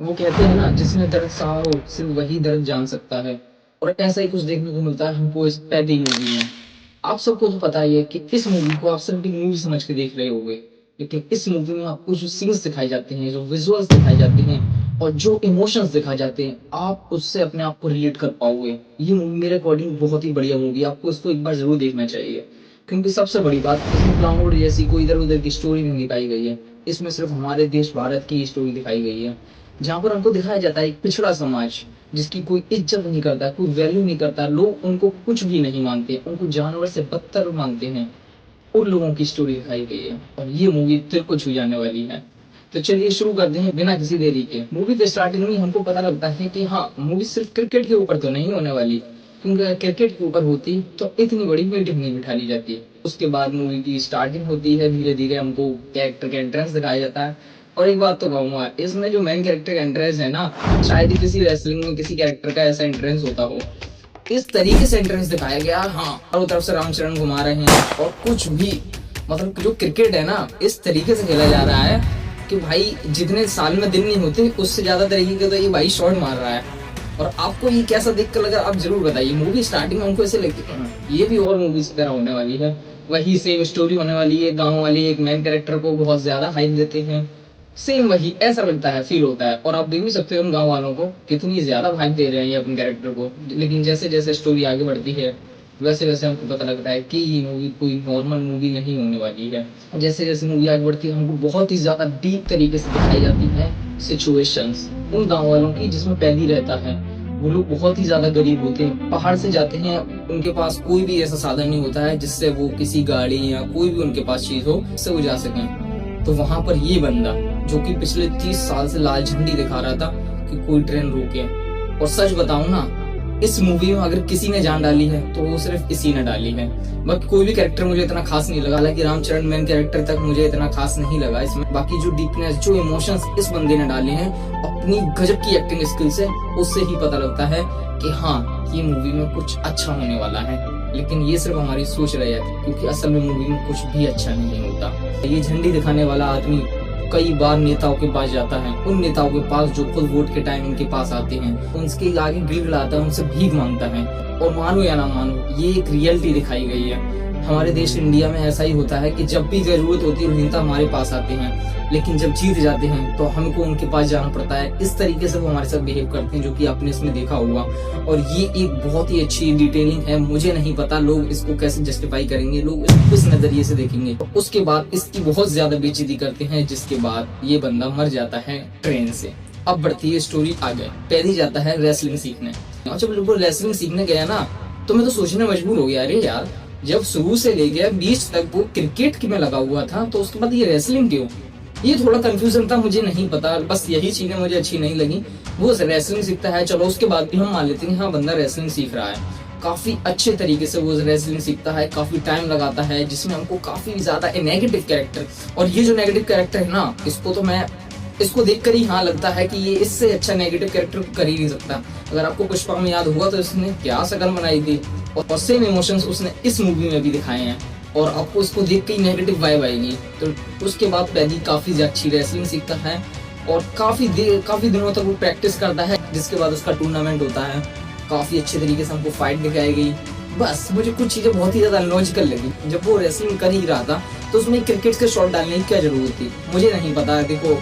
वो कहते हैं ना, जिसने दर्द सहा हो सिर्फ वही दर्द जान सकता है। और ऐसा ही कुछ देखने को मिलता है हमको इस पैदी मूवी में। आप सबको तो पता ही है कि इस मूवी को आप सिर्फ एक मूवी समझ के देख रहे होंगे, लेकिन इस मूवी में आपको जो सीन्स दिखाए जाते हैं, जो विजुअल्स दिखाए जाते हैं और जो इमोशंस दिखाए जाते हैं, आप उससे अपने आप को रिलेट कर पाओगे। ये मूवी मेरे अकॉर्डिंग बहुत ही बढ़िया मूवी है, आपको इसको एक बार जरूर देखना चाहिए। क्योंकि सबसे बड़ी बात, इसमें क्लाउड जैसी कोई इधर उधर की स्टोरी नहीं दिखाई गई है। इसमें सिर्फ हमारे देश भारत की स्टोरी दिखाई गई है, जहाँ पर हमको दिखाया जाता है एक पिछड़ा समाज जिसकी कोई इज्जत नहीं करता, कोई वैल्यू नहीं करता, लोग उनको कुछ भी नहीं मानते, उनको जानवर से बदतर मानते हैं। उन लोगों की स्टोरी दिखाई गई है और ये मूवी दिल को छू जाने वाली है। तो चलिए शुरू करते हैं बिना किसी देरी के। मूवी के स्टार्टिंग में हमको पता लगता है कि हाँ, मूवी सिर्फ क्रिकेट के ऊपर तो नहीं होने वाली, क्योंकि अगर क्रिकेट के ऊपर होती तो इतनी बड़ी मीटिंग नहीं बिठा ली जाती। उसके बाद मूवी की स्टार्टिंग होती है, धीरे धीरे हमको कैरेक्टर का एंट्रेंस दिखाया जाता है। और एक बात तो कहूंगा, इसमें जो मेन कैरेक्टर का एंट्रेंस है ना, शायद ही किसी रेसलिंग में किसी कैरेक्टर का ऐसा एंट्रेंस होता हो। इस तरीके से एंट्रेंस दिखाया गया, हाँ, चारों तरफ से रामचरण घुमा रहे हैं और कुछ भी, मतलब जो क्रिकेट है ना, इस तरीके से खेला जा रहा है कि भाई जितने साल में दिन नहीं होते उससे ज्यादा तरीके का तो ये भाई शॉट मार रहा है। और आपको ये कैसा देखकर लगा, आप जरूर बताइए। मूवी स्टार्टिंग में हमको ऐसे लगती, ये भी और मूवीज की तरह होने वाली है, वही सेम स्टोरी होने वाली है। गाँव वाले एक मेन कैरेक्टर को बहुत ज्यादा हाइप देते हैं, सेम वही ऐसा लगता है, फील होता है। और आप देख भी सकते हो उन गाँव वालों को कितनी ज्यादा हाइप दे रहे हैं ये अपने कैरेक्टर को। लेकिन जैसे जैसे स्टोरी आगे बढ़ती है वैसे वैसे हमको पता लगता है कि ये मूवी कोई नॉर्मल मूवी नहीं होने वाली है। जैसे जैसे मूवी आगे बढ़ती है हमको बहुत ही ज्यादा डीप तरीके से दिखाई जाती है सिचुएशंस उन गाँव वालों की जिसमें पैदी रहता है। वो लोग बहुत ही ज्यादा गरीब होते हैं, पहाड़ से जाते हैं, उनके पास कोई भी ऐसा साधन नहीं होता है जिससे वो किसी गाड़ी या कोई भी उनके पास चीज हो जिससे वो जा सकें। तो वहां पर ये बंदा जो कि पिछले 30 साल से लाल झंडी दिखा रहा था कि कोई ट्रेन रोके। और सच बताऊं ना, इस मूवी में अगर किसी ने जान डाली है तो वो सिर्फ इसी ने डाली है। बाकी कोई भी कैरेक्टर मुझे इतना खास नहीं लगा, हालांकि रामचरण मेन कैरेक्टर तक मुझे इतना खास नहीं लगा इसमें। बाकी जो डीपनेस, जो इमोशंस इस बंदे ने डाले हैं अपनी गजब की एक्टिंग स्किल से, उससे ही पता लगता है कि हाँ, ये मूवी में कुछ अच्छा होने वाला है। लेकिन ये सिर्फ हमारी सोच रह जाती, क्योंकि असल में मूवी में कुछ भी अच्छा नहीं होता। ये झंडी दिखाने वाला आदमी कई बार नेताओं के पास जाता है, उन नेताओं के पास जो खुद वोट के टाइम उनके पास आते हैं, उनके आगे गिड़गिड़ाता है, उनसे भीख मांगता है। और मानो या ना मानो, ये एक रियलिटी दिखाई गई है। हमारे देश इंडिया में ऐसा ही होता है कि जब भी जरूरत होती है नेता हमारे पास आते हैं, लेकिन जब जीत जाते हैं तो हमको उनके पास जाना पड़ता है। इस तरीके से वो हमारे साथ बिहेव करते हैं, जो कि आपने इसमें देखा होगा। और ये एक बहुत ही अच्छी डिटेलिंग है। मुझे नहीं पता लोग इसको कैसे जस्टिफाई करेंगे, लोग इसको किस नजरिए से देखेंगे। तो उसके बाद इसकी बहुत ज्यादा बेइज्जती करते हैं, जिसके बाद ये बंदा मर जाता है ट्रेन से। अब बढ़ती है स्टोरी आगे। पैदी जाता है रेसलिंग सीखने, और जब वो रेसलिंग सीखने गया ना, तो मैं तो सोचने मजबूर हो गया, अरे यार, जब शुरू से ले गया बीच तक वो क्रिकेट की में लगा हुआ था, तो उसके बाद ये रेसलिंग क्यों? ये थोड़ा कंफ्यूजन था, मुझे नहीं पता। बस यही चीजें मुझे अच्छी नहीं लगी। वो रेसलिंग सीखता है, चलो उसके बाद भी हम मान लेते हैं हाँ, बंदा रेसलिंग सीख रहा है। काफी अच्छे तरीके से वो रेसलिंग सीखता है, काफी टाइम लगाता है, जिसमें हमको काफी ज्यादा नेगेटिव कैरेक्टर, और ये जो नेगेटिव कैरेक्टर है ना, इसको देखकर ही हाँ लगता है कि ये इससे अच्छा नेगेटिव कैरेक्टर कर ही नहीं सकता। अगर आपको पुष्पा में याद होगा तो इसने क्या शक्ल बनाई थी, और सेम इमोशंस उसने इस मूवी में भी दिखाए हैं, और आपको इसको देख के ही नेगेटिव वाइब आएगी। तो उसके बाद पैदी काफी अच्छी रेसलिंग सीखता है और काफी दिनों तक वो प्रैक्टिस करता है, जिसके बाद उसका टूर्नामेंट होता है। काफी अच्छे तरीके से हमको फाइट दिखाई गई। बस मुझे कुछ चीजें बहुत ही ज्यादा लॉजिकल लगी। जब वो रेसलिंग कर ही रहा था तो उसमें क्रिकेट के शॉट डालने की क्या जरूरत थी, मुझे नहीं पता। देखो,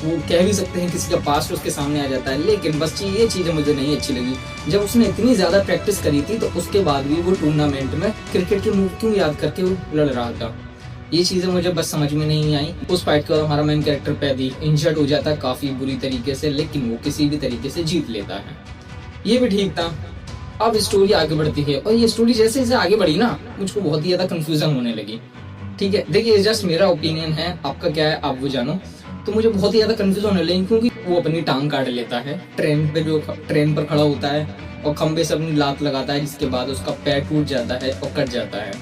वो कह भी सकते हैं किसी का पास्ट उसके सामने आ जाता है, लेकिन बस ये चीजें मुझे नहीं अच्छी लगी। जब उसने इतनी ज्यादा प्रैक्टिस करी थी तो उसके बाद भी वो टूर्नामेंट में क्रिकेट के मूव क्यों याद करके वो लड़ रहा था, ये चीजें मुझे बस समझ में नहीं आई। उस फाइट के बाद हमारा मेन कैरेक्टर पैदी इंजर्ड हो जाता है काफी बुरी तरीके से, लेकिन वो किसी भी तरीके से जीत लेता है। ये भी ठीक था। अब स्टोरी आगे बढ़ती है, और ये स्टोरी जैसे जैसे आगे बढ़ी ना, मुझको बहुत ही ज्यादा कंफ्यूजन होने लगी। ठीक है, देखिए, जस्ट मेरा ओपिनियन है, आपका क्या है आप वो जानो। तो मुझे बहुत ही ज्यादा कंफ्यूज होने लगी, क्योंकि वो अपनी टांग काट लेता है ट्रेन पे, जो ट्रेन पर खड़ा होता है, और खंबे से अपनी लात लगाता है, जिसके बाद उसका पैर टूट जाता है और कट जाता है।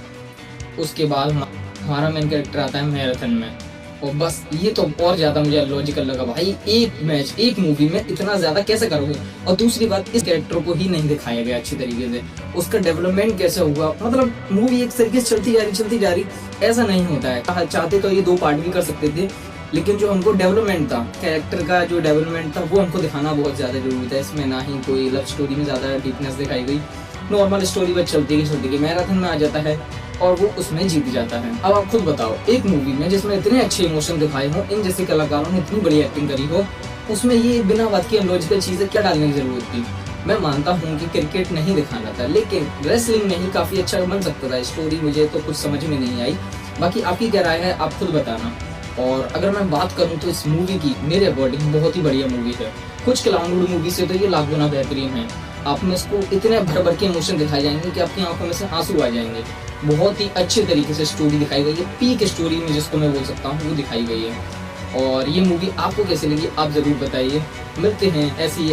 उसके बाद हमारा मेन कैरेक्टर आता है मैराथन में, और बस ये तो और ज्यादा मुझे लॉजिकल लगा। भाई, एक मैच, एक मूवी में इतना ज्यादा कैसे करोगे? और दूसरी बात, इस कैरेक्टर को ही नहीं दिखाया गया अच्छी तरीके से, उसका डेवलपमेंट कैसे हुआ। मतलब मूवी एक तरीके से चलती जा रही, ऐसा नहीं होता है। चाहते तो ये 2 पार्ट भी कर सकते थे, लेकिन जो हमको डेवलपमेंट था, कैरेक्टर का जो डेवलपमेंट था वो हमको दिखाना बहुत ज़्यादा जरूरी था। इसमें ना ही कोई लव स्टोरी में ज़्यादा डीपनेस दिखाई गई, नॉर्मल स्टोरी बस चलती गई मैराथन में आ जाता है और वो उसमें जीत जाता है। अब आप खुद बताओ, एक मूवी में जिसमें इतने अच्छे इमोशन दिखाए हो, इन जैसे कलाकारों ने इतनी बड़ी एक्टिंग करी हो, उसमें ये बिना बात की अनलॉजिकल चीज़ें क्या डालने की जरूरत थी। मैं मानता हूँ कि क्रिकेट नहीं दिखाना था, लेकिन रेसलिंग में ही काफ़ी अच्छा बन सकता था। स्टोरी मुझे तो कुछ समझ में नहीं आई। बाकी आपकी क्या राय है, आप खुद बताना। और अगर मैं बात करूं तो इस मूवी की मेरे अकॉर्डिंग बहुत ही बढ़िया मूवी है। कुछ क्लाउन मूवी से तो ये लाख गुना बेहतरीन है। आप में इसको इतने भर भर के इमोशन दिखाए जाएंगे कि आपकी आंखों में से आंसू आ जाएंगे। बहुत ही अच्छे तरीके से स्टोरी दिखाई गई है, पीक स्टोरी में जिसको मैं बोल सकता हूँ वो दिखाई गई है। और ये मूवी आपको कैसी लगी आप ज़रूर बताइए। मिलते हैं ऐसी